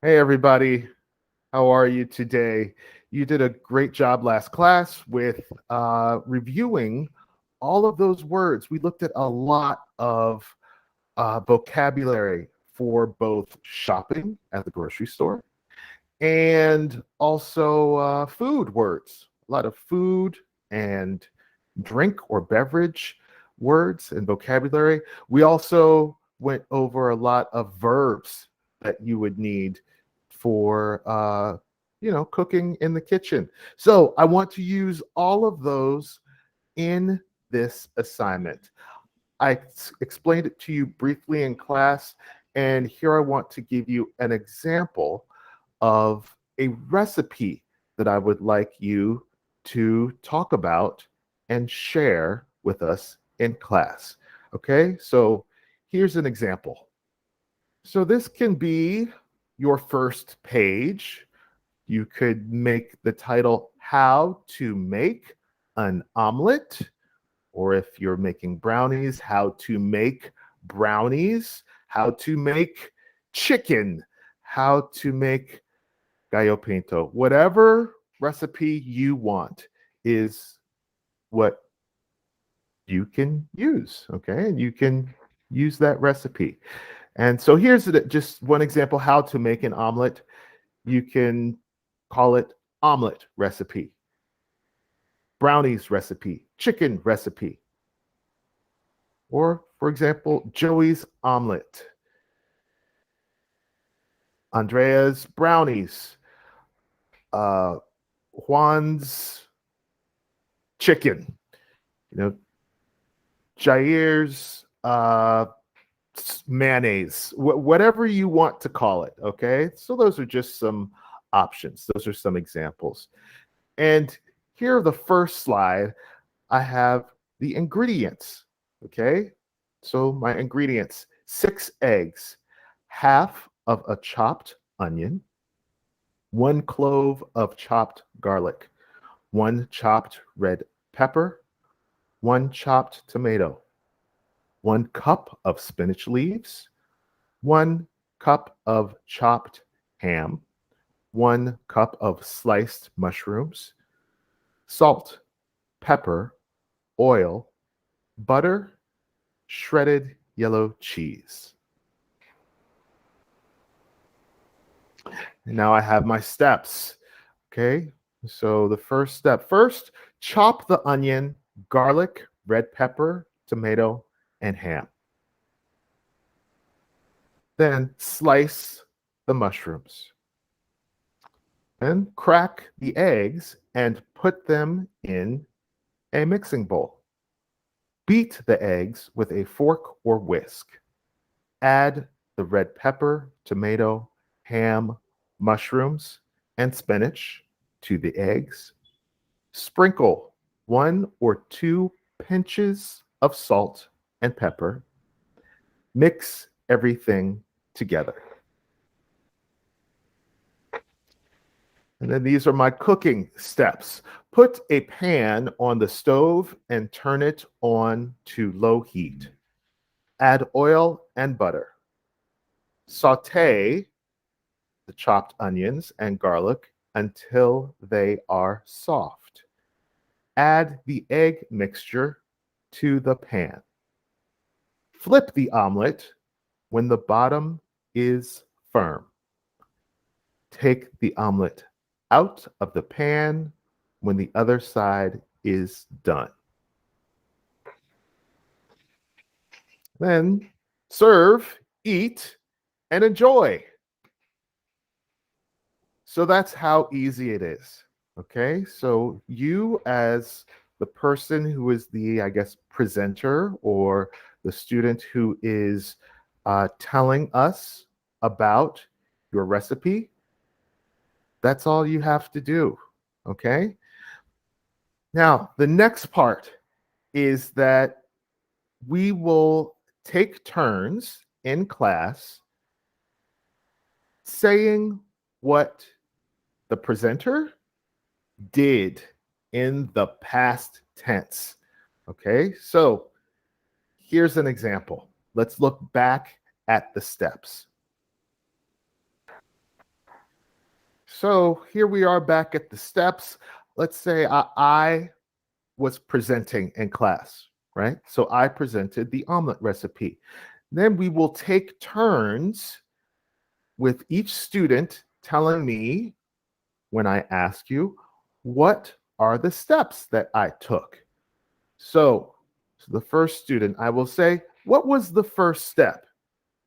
Hey, everybody. How are you today? You did a great job last class with reviewing all of those words. We looked at a lot of vocabulary for both shopping at the grocery store and also food words. A lot of food and drink or beverage words and vocabulary. We also went over a lot of verbs that you would need for cooking in the kitchen. So I want to use all of those in this assignment. Explained it to you briefly in class, and here I want to give you an example of a recipe that I would like you to talk about and share with us in class. Okay, so here's an example. So this can be your first page. You could make the title How to Make an Omelet, or if you're making brownies, How to Make Brownies, How to Make Chicken, How to Make gallo pinto. Whatever recipe you want is what you can use, okay? And you can use that recipe. And so here's just one example how to make an omelet. You can call it omelet recipe, brownies recipe, chicken recipe, or for example, Joey's omelet, Andrea's brownies, Juan's chicken, you know, Jair's mayonnaise, whatever you want to call it. Okay, so those are just some options. Those are some examples. And here, the first slide, I have the ingredients. Okay, so my ingredients: 6 eggs, half of a chopped onion, 1 clove of chopped garlic, 1 chopped red pepper, 1 chopped tomato, 1 cup of spinach leaves, 1 cup of chopped ham, 1 cup of sliced mushrooms, salt, pepper, oil, butter, shredded yellow cheese. And now I have my steps. Okay, so the first step: first, chop the onion, garlic, red pepper, tomato, and ham. Then slice the mushrooms. Then crack the eggs and put them in a mixing bowl. Beat the eggs with a fork or whisk. Add the red pepper, tomato, ham, mushrooms, and spinach to the eggs. Sprinkle 1 or 2 pinches of salt and pepper. Mix everything together. And then these are my cooking steps. Put a pan on the stove and turn it on to low heat. Add oil and butter. Saute the chopped onions and garlic until they are soft. Add the egg mixture to the pan. Flip the omelet when the bottom is firm. Take the omelet out of the pan when the other side is done. Then serve, eat, and enjoy. So that's how easy it is. Okay, so you, as the person who is the, I guess, presenter, or the student who is telling us about your recipe, that's all you have to do. Okay, now the next part is that we will take turns in class saying what the presenter did in the past tense. Okay, so here's an example. Let's look back at the steps. So here we are back at the steps. Let's say I was presenting in class, right? So I presented the omelet recipe. Then we will take turns with each student telling me when I ask you, what are the steps that I took? So the first student, I will say, what was the first step?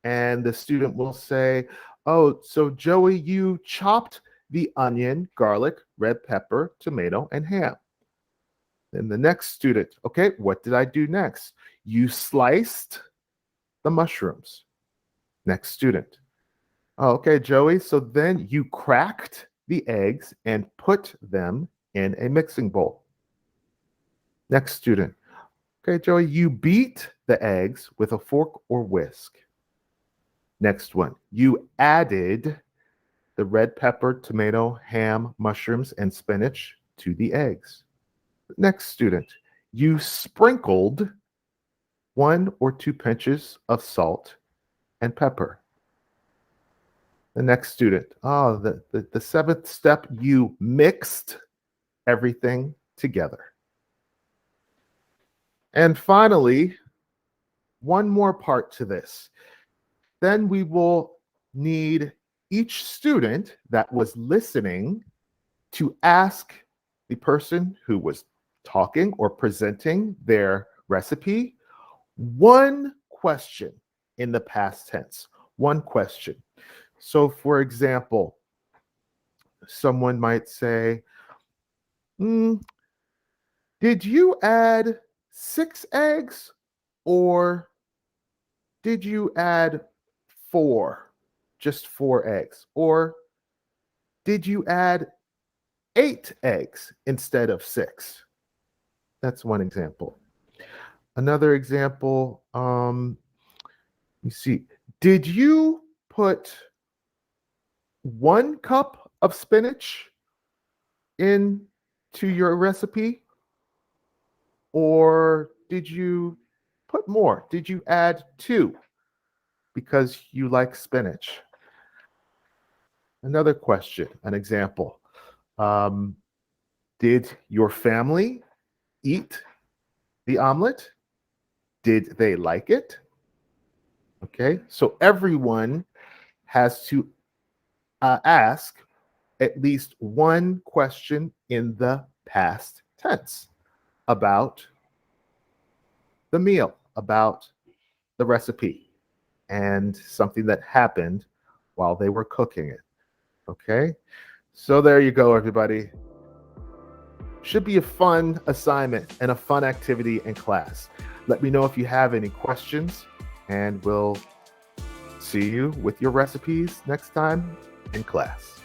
And the student will say, oh, so Joey, you chopped the onion, garlic, red pepper, tomato, and ham. Then the next student, okay, what did I do next? You sliced the mushrooms. Next student. Oh, okay, Joey, so then you cracked the eggs and put them in a mixing bowl. Next student. Okay, Joey, you beat the eggs with a fork or whisk. Next one. You added the red pepper, tomato, ham, mushrooms, and spinach to the eggs. Next student. You sprinkled 1 or 2 pinches of salt and pepper. The next student. Oh, the seventh step, you mixed everything together. And finally, one more part to this. Then we will need each student that was listening to ask the person who was talking or presenting their recipe one question in the past tense. One question. So, for example, someone might say, did you add 6 eggs or did you add 4? Just 4 eggs? Or did you add 8 eggs instead of 6? That's one example. Another example, you see, did you put 1 cup of spinach into your recipe? Or did you put more? Did you add 2 because you like spinach? Another question, an example. Did your family eat the omelet? Did they like it? Okay, so everyone has to ask at least one question in the past tense about the meal, about the recipe, and something that happened while they were cooking it. Okay, so there you go, everybody. Should be a fun assignment and a fun activity in class. Let me know if you have any questions, and we'll see you with your recipes next time in class.